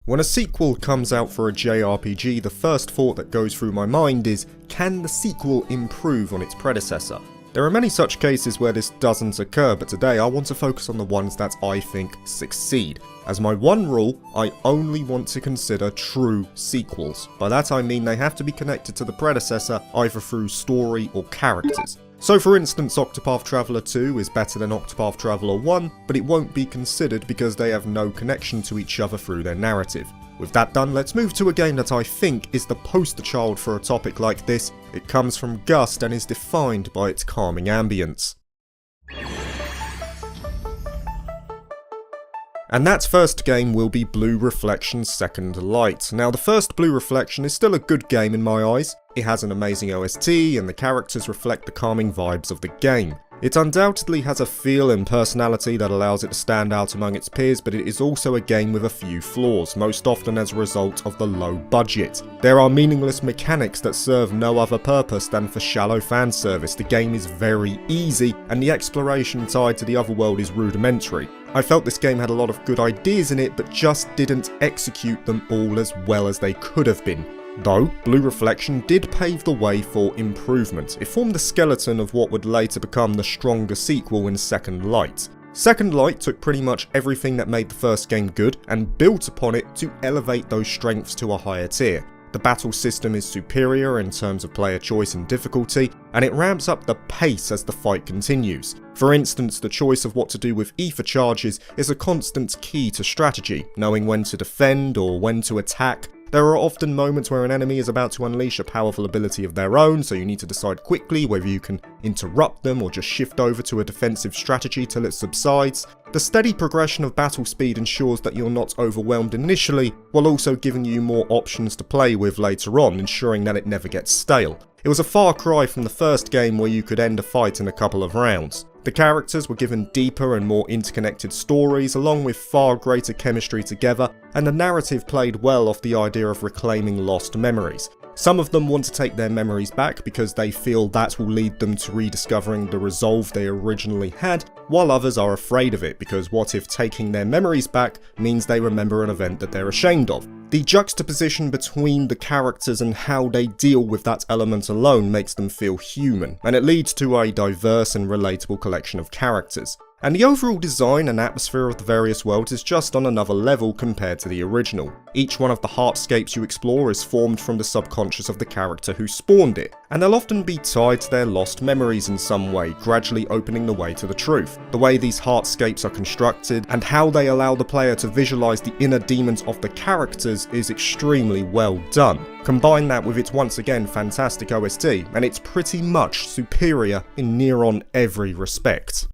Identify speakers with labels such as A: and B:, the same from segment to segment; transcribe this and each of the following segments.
A: When a sequel comes out for a JRPG, the first thought that goes through my mind is, can the sequel improve on its predecessor? There are many such cases where this doesn't occur, but today I want to focus on the ones that I think succeed. As my one rule, I only want to consider true sequels. By that I mean they have to be connected to the predecessor either through story or characters. So for instance, Octopath Traveler 2 is better than Octopath Traveler 1, but it won't be considered because they have no connection to each other through their narrative. With that done, let's move to a game that I think is the poster child for a topic like this. It comes from Gust and is defined by its calming ambience. And that first game will be Blue Reflection's Second Light. Now the first Blue Reflection is still a good game in my eyes. It has an amazing OST and the characters reflect the calming vibes of the game. It undoubtedly has a feel and personality that allows it to stand out among its peers, but it is also a game with a few flaws, most often as a result of the low budget. There are meaningless mechanics that serve no other purpose than for shallow fan service. The game is very easy, and the exploration tied to the otherworld is rudimentary. I felt this game had a lot of good ideas in it, but just didn't execute them all as well as they could have been. Though, Blue Reflection did pave the way for improvement. It formed the skeleton of what would later become the stronger sequel in Second Light. Second Light took pretty much everything that made the first game good and built upon it to elevate those strengths to a higher tier. The battle system is superior in terms of player choice and difficulty, and it ramps up the pace as the fight continues. For instance, the choice of what to do with ether charges is a constant key to strategy, knowing when to defend or when to attack. There are often moments where an enemy is about to unleash a powerful ability of their own, so you need to decide quickly whether you can interrupt them or just shift over to a defensive strategy till it subsides. The steady progression of battle speed ensures that you're not overwhelmed initially, while also giving you more options to play with later on, ensuring that it never gets stale. It was a far cry from the first game where you could end a fight in a couple of rounds. The characters were given deeper and more interconnected stories, along with far greater chemistry together, and the narrative played well off the idea of reclaiming lost memories. Some of them want to take their memories back because they feel that will lead them to rediscovering the resolve they originally had, while others are afraid of it because what if taking their memories back means they remember an event that they're ashamed of? The juxtaposition between the characters and how they deal with that element alone makes them feel human, and it leads to a diverse and relatable collection of characters. And the overall design and atmosphere of the various worlds is just on another level compared to the original. Each one of the heartscapes you explore is formed from the subconscious of the character who spawned it, and they'll often be tied to their lost memories in some way, gradually opening the way to the truth. The way these heartscapes are constructed, and how they allow the player to visualize the inner demons of the characters is extremely well done. Combine that with its once again fantastic OST, and it's pretty much superior in near on every respect.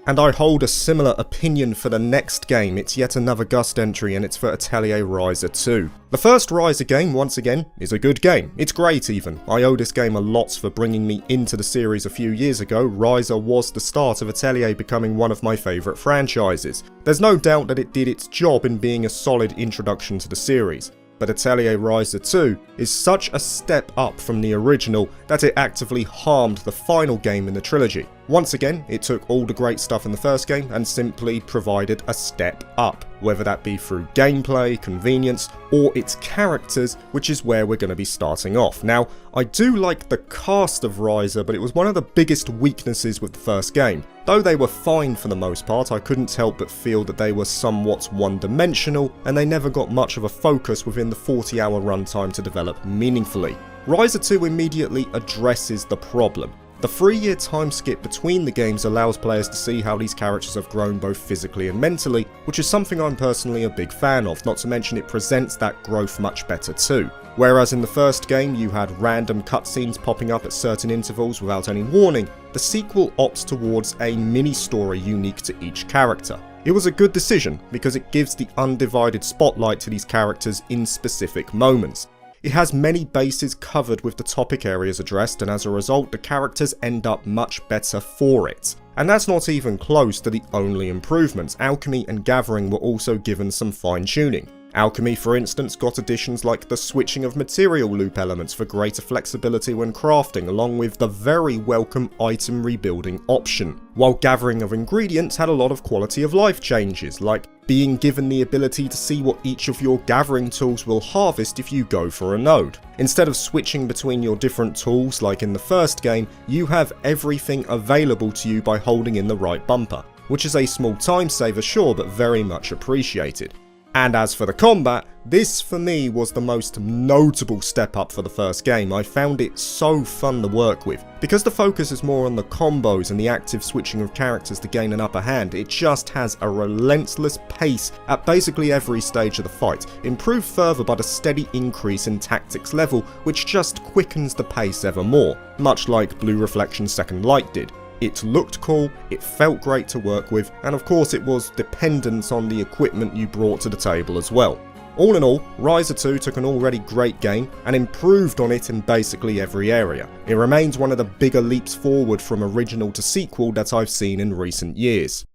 A: And I hold a similar opinion for the next game. It's yet another Gust entry, and it's for Atelier Ryza 2. The first Ryza game, once again, is a good game. It's great even. I owe this game a lot for bringing me into the series a few years ago. Ryza was the start of Atelier becoming one of my favourite franchises. There's no doubt that it did its job in being a solid introduction to the series. But Atelier Ryza 2 is such a step up from the original that it actively harmed the final game in the trilogy. Once again, it took all the great stuff in the first game and simply provided a step up, whether that be through gameplay, convenience, or its characters, which is where we're going to be starting off. Now, I do like the cast of Ryza, but it was one of the biggest weaknesses with the first game. Though they were fine for the most part, I couldn't help but feel that they were somewhat one-dimensional, and they never got much of a focus within the 40-hour runtime to develop meaningfully. Ryza 2 immediately addresses the problem. The 3-year time skip between the games allows players to see how these characters have grown both physically and mentally, which is something I'm personally a big fan of, not to mention it presents that growth much better too. Whereas in the first game you had random cutscenes popping up at certain intervals without any warning, the sequel opts towards a mini-story unique to each character. It was a good decision because it gives the undivided spotlight to these characters in specific moments. It has many bases covered with the topic areas addressed, and as a result the characters end up much better for it. And that's not even close to the only improvements. Alchemy and gathering were also given some fine tuning. Alchemy, for instance, got additions like the switching of material loop elements for greater flexibility when crafting, along with the very welcome item rebuilding option, while gathering of ingredients had a lot of quality of life changes, like being given the ability to see what each of your gathering tools will harvest if you go for a node. Instead of switching between your different tools like in the first game, you have everything available to you by holding in the right bumper, which is a small time saver, sure, but very much appreciated. And as for the combat, this for me was the most notable step up for the first game. I found it so fun to work with. Because the focus is more on the combos and the active switching of characters to gain an upper hand, it just has a relentless pace at basically every stage of the fight, improved further by the steady increase in tactics level, which just quickens the pace ever more, much like Blue Reflection's Second Light did. It looked cool, it felt great to work with, and of course it was dependent on the equipment you brought to the table as well. All in all, Ryza 2 took an already great game and improved on it in basically every area. It remains one of the bigger leaps forward from original to sequel that I've seen in recent years.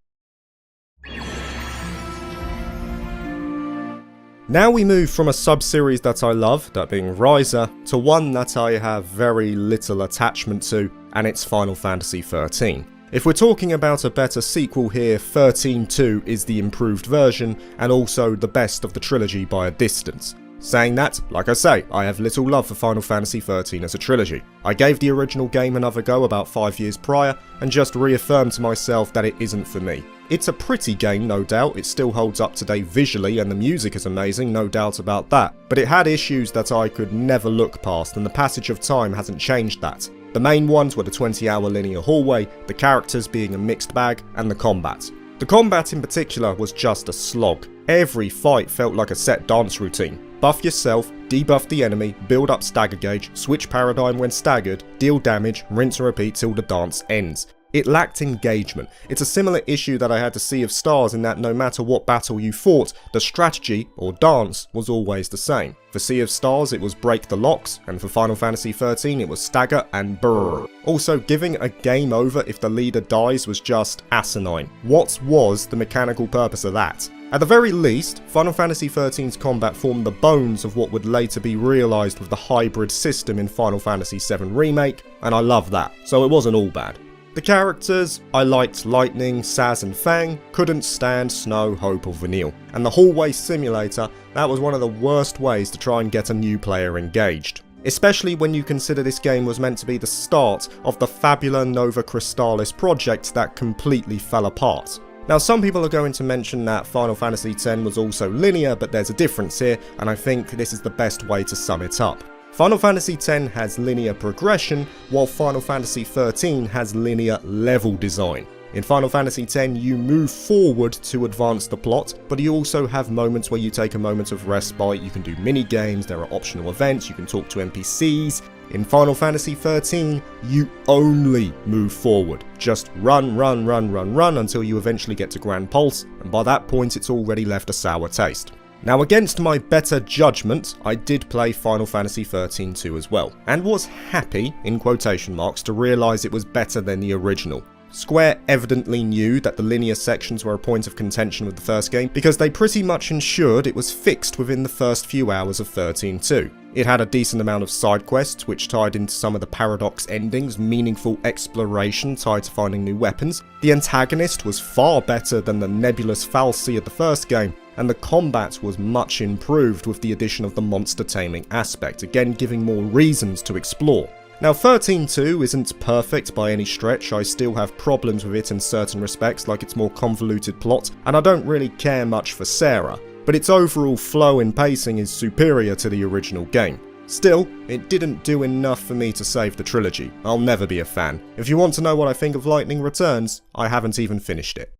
A: Now we move from a sub-series that I love, that being Ryza, to one that I have very little attachment to, and it's Final Fantasy XIII. If we're talking about a better sequel here, 13-2 is the improved version, and also the best of the trilogy by a distance. Saying that, like I say, I have little love for Final Fantasy XIII as a trilogy. I gave the original game another go about 5 years prior, and just reaffirmed to myself that it isn't for me. It's a pretty game, no doubt, it still holds up today visually and the music is amazing, no doubt about that, but it had issues that I could never look past, and the passage of time hasn't changed that. The main ones were the 20-hour linear hallway, the characters being a mixed bag, and the combat. The combat in particular was just a slog. Every fight felt like a set dance routine. Buff yourself, debuff the enemy, build up stagger gauge, switch paradigm when staggered, deal damage, rinse and repeat till the dance ends. It lacked engagement. It's a similar issue that I had to Sea of Stars in that no matter what battle you fought, the strategy, or dance, was always the same. For Sea of Stars it was break the locks, and for Final Fantasy XIII it was stagger and brrr. Also, giving a game over if the leader dies was just asinine. What was the mechanical purpose of that? At the very least, Final Fantasy XIII's combat formed the bones of what would later be realised with the hybrid system in Final Fantasy VII Remake, and I love that, so it wasn't all bad. The characters, I liked Lightning, Saz and Fang, couldn't stand Snow, Hope or Vanille. And the hallway simulator, that was one of the worst ways to try and get a new player engaged. Especially when you consider this game was meant to be the start of the Fabula Nova Crystallis project that completely fell apart. Now some people are going to mention that Final Fantasy X was also linear, but there's a difference here, and I think this is the best way to sum it up. Final Fantasy X has linear progression, while Final Fantasy XIII has linear level design. In Final Fantasy X, you move forward to advance the plot, but you also have moments where you take a moment of respite, you can do mini-games, there are optional events, you can talk to NPCs. In Final Fantasy XIII, you only move forward. Just run until you eventually get to Grand Pulse, and by that point it's already left a sour taste. Now against my better judgment, I did play Final Fantasy XIII 2 as well, and was happy, in quotation marks, to realise it was better than the original. Square evidently knew that the linear sections were a point of contention with the first game, because they pretty much ensured it was fixed within the first few hours of 13-2. It had a decent amount of side quests, which tied into some of the paradox endings, meaningful exploration tied to finding new weapons. The antagonist was far better than the nebulous fal'Cie of the first game, and the combat was much improved with the addition of the monster taming aspect, again giving more reasons to explore. Now 13-2 isn't perfect by any stretch, I still have problems with it in certain respects, like its more convoluted plot, and I don't really care much for Sarah, but its overall flow and pacing is superior to the original game. Still, it didn't do enough for me to save the trilogy. I'll never be a fan. If you want to know what I think of Lightning Returns, I haven't even finished it.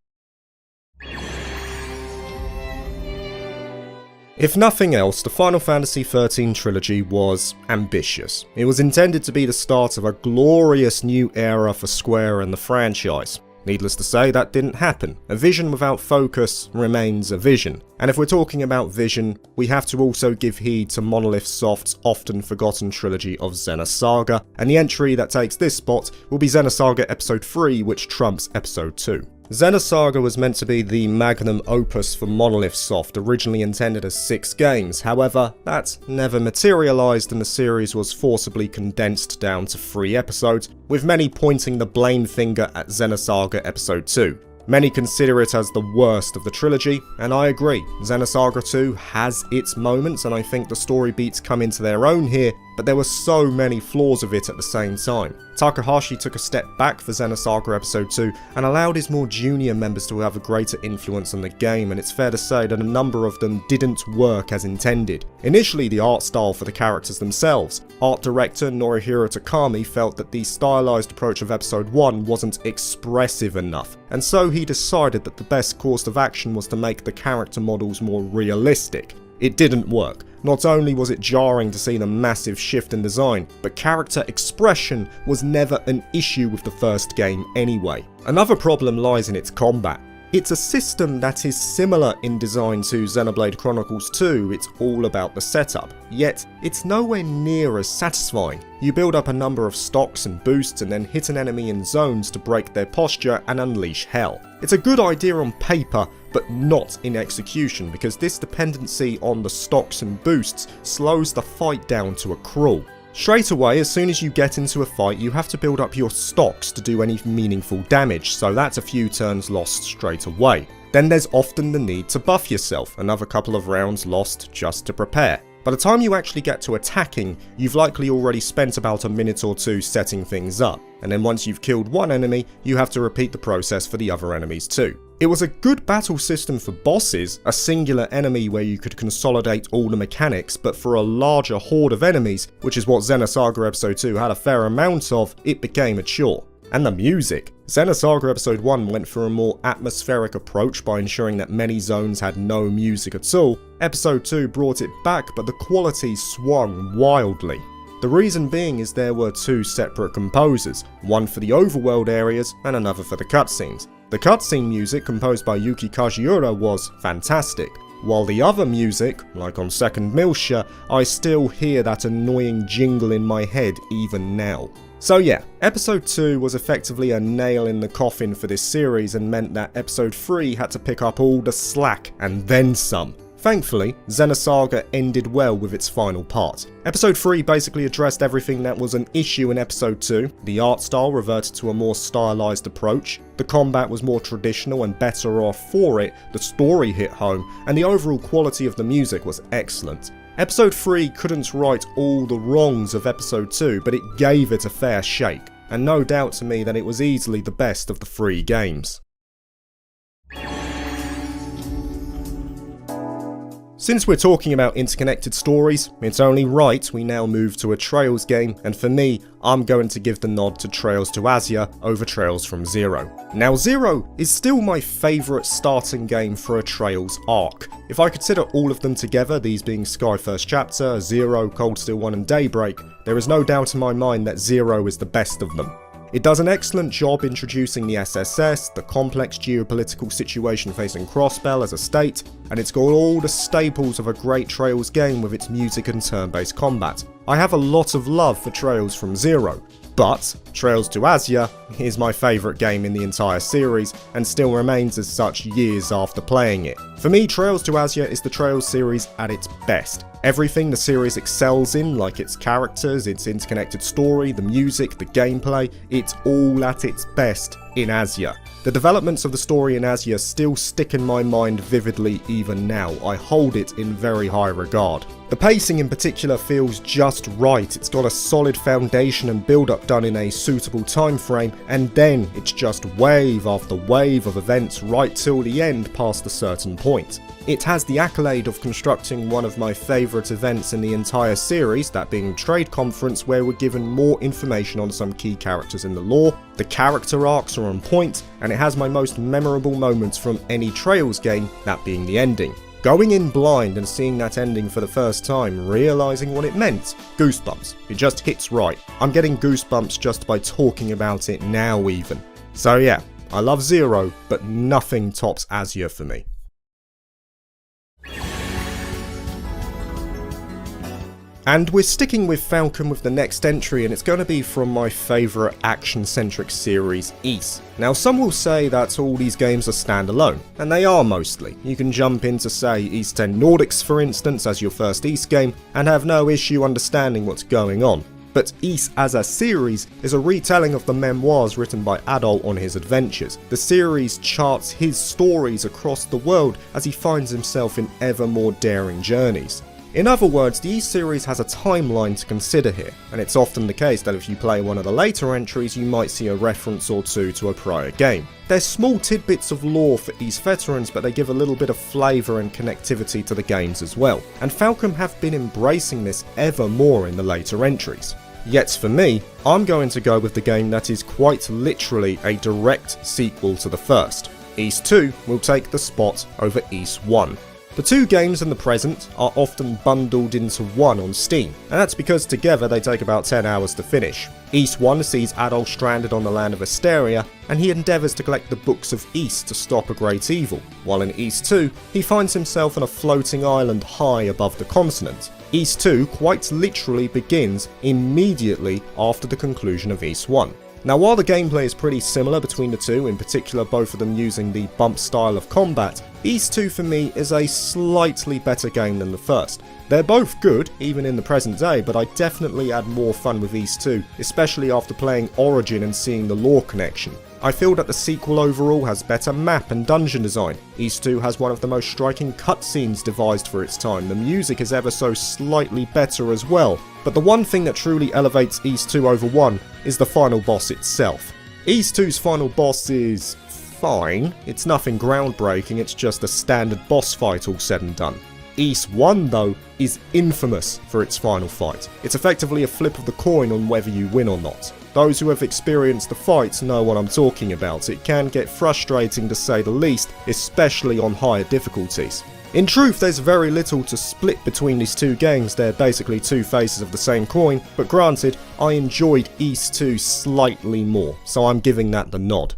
A: If nothing else, the Final Fantasy XIII trilogy was ambitious. It was intended to be the start of a glorious new era for Square and the franchise. Needless to say, that didn't happen. A vision without focus remains a vision. And if we're talking about vision, we have to also give heed to Monolith Soft's often forgotten trilogy of Xenosaga, and the entry that takes this spot will be Xenosaga Episode 3, which trumps Episode 2. Xenosaga was meant to be the magnum opus for Monolith Soft, originally intended as 6 games, however, that never materialised and the series was forcibly condensed down to 3 episodes, with many pointing the blame finger at Xenosaga Episode 2. Many consider it as the worst of the trilogy, and I agree. Xenosaga 2 has its moments, and I think the story beats come into their own here, but there were so many flaws of it at the same time. Takahashi took a step back for Xenosaga Episode 2 and allowed his more junior members to have a greater influence on the game, and it's fair to say that a number of them didn't work as intended. Initially, the art style for the characters themselves. Art director Norihiro Takami felt that the stylized approach of Episode 1 wasn't expressive enough, and so he decided that the best course of action was to make the character models more realistic. It didn't work. Not only was it jarring to see the massive shift in design, but character expression was never an issue with the first game anyway. Another problem lies in its combat. It's a system that is similar in design to Xenoblade Chronicles 2, it's all about the setup, yet it's nowhere near as satisfying. You build up a number of stocks and boosts and then hit an enemy in zones to break their posture and unleash hell. It's a good idea on paper, but not in execution, because this dependency on the stocks and boosts slows the fight down to a crawl. Straight away, as soon as you get into a fight, you have to build up your stocks to do any meaningful damage, so that's a few turns lost straight away. Then there's often the need to buff yourself, another couple of rounds lost just to prepare. By the time you actually get to attacking, you've likely already spent about a minute or two setting things up, and then once you've killed one enemy, you have to repeat the process for the other enemies too. It was a good battle system for bosses, a singular enemy where you could consolidate all the mechanics, but for a larger horde of enemies, which is what Xenosaga Episode 2 had a fair amount of, it became a chore. And the music. Xenosaga Episode 1 went for a more atmospheric approach by ensuring that many zones had no music at all. Episode 2 brought it back, but the quality swung wildly. The reason being is there were 2 separate composers, one for the overworld areas and another for the cutscenes. The cutscene music, composed by Yuki Kajiura, was fantastic, while the other music, like on Second Miltia, I still hear that annoying jingle in my head even now. So yeah, Episode 2 was effectively a nail in the coffin for this series and meant that Episode 3 had to pick up all the slack and then some. Thankfully, Xenosaga ended well with its final part. Episode 3 basically addressed everything that was an issue in Episode 2, the art style reverted to a more stylized approach, the combat was more traditional and better off for it, the story hit home, and the overall quality of the music was excellent. Episode 3 couldn't right all the wrongs of Episode 2, but it gave it a fair shake, and no doubt to me that it was easily the best of the 3 games. Since we're talking about interconnected stories, it's only right we now move to a Trails game, and for me, I'm going to give the nod to Trails to Azure over Trails from Zero. Now, Zero is still my favourite starting game for a Trails arc. If I consider all of them together, these being Sky First Chapter, Zero, Cold Steel 1 and Daybreak, there is no doubt in my mind that Zero is the best of them. It does an excellent job introducing the SSS, the complex geopolitical situation facing Crossbell as a state, and it's got all the staples of a great Trails game with its music and turn-based combat. I have a lot of love for Trails from Zero, but Trails to Azure is my favourite game in the entire series, and still remains as such years after playing it. For me, Trails to Azure is the Trails series at its best. Everything the series excels in, like its characters, its interconnected story, the music, the gameplay, it's all at its best in Azure. The developments of the story in Azure still stick in my mind vividly even now. I hold it in very high regard. The pacing in particular feels just right. It's got a solid foundation and build-up done in a suitable time frame, and then it's just wave after wave of events right till the end past a certain point. It has the accolade of constructing one of my favourite events in the entire series, that being Trade Conference, where we're given more information on some key characters in the lore, the character arcs are on point, and it has my most memorable moments from any Trails game, that being the ending. Going in blind and seeing that ending for the first time, realising what it meant, goosebumps. It just hits right. I'm getting goosebumps just by talking about it now even. So yeah, I love Zero, but nothing tops Azure for me. And we're sticking with Falcom with the next entry, and it's going to be from my favourite action-centric series, Ys. Now some will say that all these games are standalone, and they are mostly. You can jump into say Ys 10 Nordics for instance as your first Ys game, and have no issue understanding what's going on. But Ys as a series is a retelling of the memoirs written by Adult on his adventures. The series charts his stories across the world as he finds himself in ever more daring journeys. In other words, the Ys series has a timeline to consider here, and it's often the case that if you play one of the later entries you might see a reference or two to a prior game. There's small tidbits of lore for Ys veterans, but they give a little bit of flavour and connectivity to the games as well, and Falcom have been embracing this ever more in the later entries. Yet for me, I'm going to go with the game that is quite literally a direct sequel to the first. Ys 2 will take the spot over Ys 1. The two games in the present are often bundled into one on Steam, and that's because together they take about 10 hours to finish. Ys 1 sees Adol stranded on the land of Asteria, and he endeavours to collect the Books of Ys to stop a great evil, while in Ys 2 he finds himself on a floating island high above the continent. Ys 2 quite literally begins immediately after the conclusion of Ys 1. Now while the gameplay is pretty similar between the two, in particular both of them using the bump style of combat, Ys 2 for me is a slightly better game than the first. They're both good, even in the present day, but I definitely had more fun with Ys 2, especially after playing Origin and seeing the lore connection. I feel that the sequel overall has better map and dungeon design. Ys 2 has one of the most striking cutscenes devised for its time, the music is ever so slightly better as well, but the one thing that truly elevates Ys 2 over 1 is the final boss itself. Ys 2's final boss is fine, it's nothing groundbreaking, it's just a standard boss fight all said and done. Ys 1 though is infamous for its final fight. It's effectively a flip of the coin on whether you win or not. Those who have experienced the fight know what I'm talking about. It can get frustrating to say the least, especially on higher difficulties. In truth, there's very little to split between these two games, they're basically two faces of the same coin, but granted, I enjoyed Ys 2 slightly more, so I'm giving that the nod.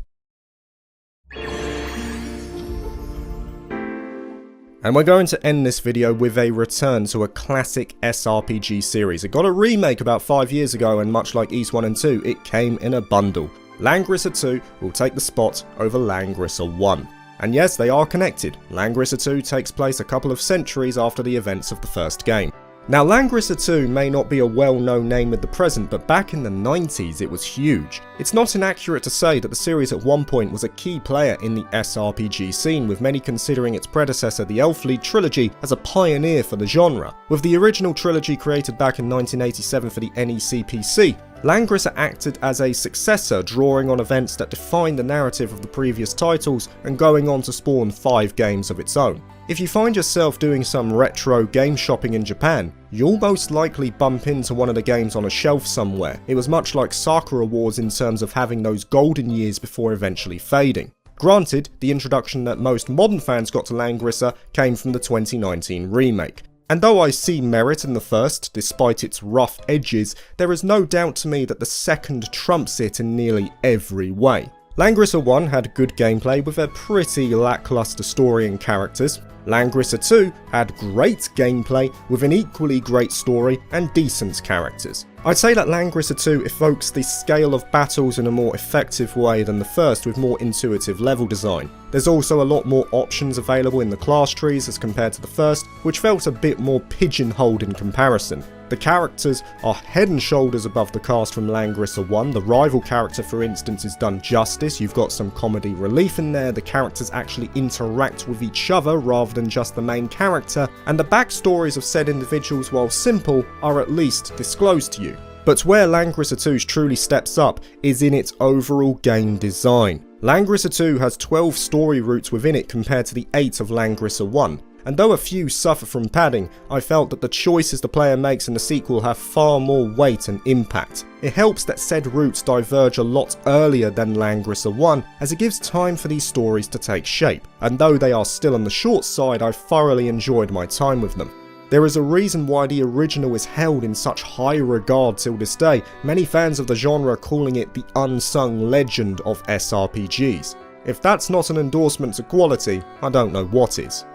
A: And we're going to end this video with a return to a classic SRPG series. It got a remake about 5 years ago, and much like Ys 1 and 2, it came in a bundle. Langrisser 2 will take the spot over Langrisser 1. And yes, they are connected. Langrisser 2 takes place a couple of centuries after the events of the first game. Now Langrisser 2 may not be a well-known name at the present, but back in the 90s it was huge. It's not inaccurate to say that the series at one point was a key player in the SRPG scene, with many considering its predecessor, the Elflead trilogy, as a pioneer for the genre. With the original trilogy created back in 1987 for the NEC PC, Langrisser acted as a successor, drawing on events that defined the narrative of the previous titles and going on to spawn 5 games of its own. If you find yourself doing some retro game shopping in Japan, you'll most likely bump into one of the games on a shelf somewhere. It was much like Sakura Wars in terms of having those golden years before eventually fading. Granted, the introduction that most modern fans got to Langrisser came from the 2019 remake. And though I see merit in the first, despite its rough edges, there is no doubt to me that the second trumps it in nearly every way. Langrisser 1 had good gameplay with a pretty lackluster story and characters. Langrisser 2 had great gameplay with an equally great story and decent characters. I'd say that Langrisser 2 evokes the scale of battles in a more effective way than the first, with more intuitive level design. There's also a lot more options available in the class trees as compared to the first, which felt a bit more pigeonholed in comparison. The characters are head and shoulders above the cast from Langrisser 1, the rival character for instance is done justice, you've got some comedy relief in there, the characters actually interact with each other rather than just the main character, and the backstories of said individuals, while simple, are at least disclosed to you. But where Langrisser 2 truly steps up is in its overall game design. Langrisser 2 has 12 story routes within it compared to the 8 of Langrisser 1. And though a few suffer from padding, I felt that the choices the player makes in the sequel have far more weight and impact. It helps that said routes diverge a lot earlier than Langrisser 1, as it gives time for these stories to take shape, and though they are still on the short side, I thoroughly enjoyed my time with them. There is a reason why the original is held in such high regard till this day, many fans of the genre calling it the unsung legend of SRPGs. If that's not an endorsement to quality, I don't know what is.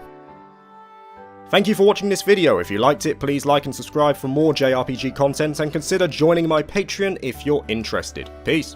A: Thank you for watching this video. If you liked it, please like and subscribe for more JRPG content, and consider joining my Patreon if you're interested. Peace.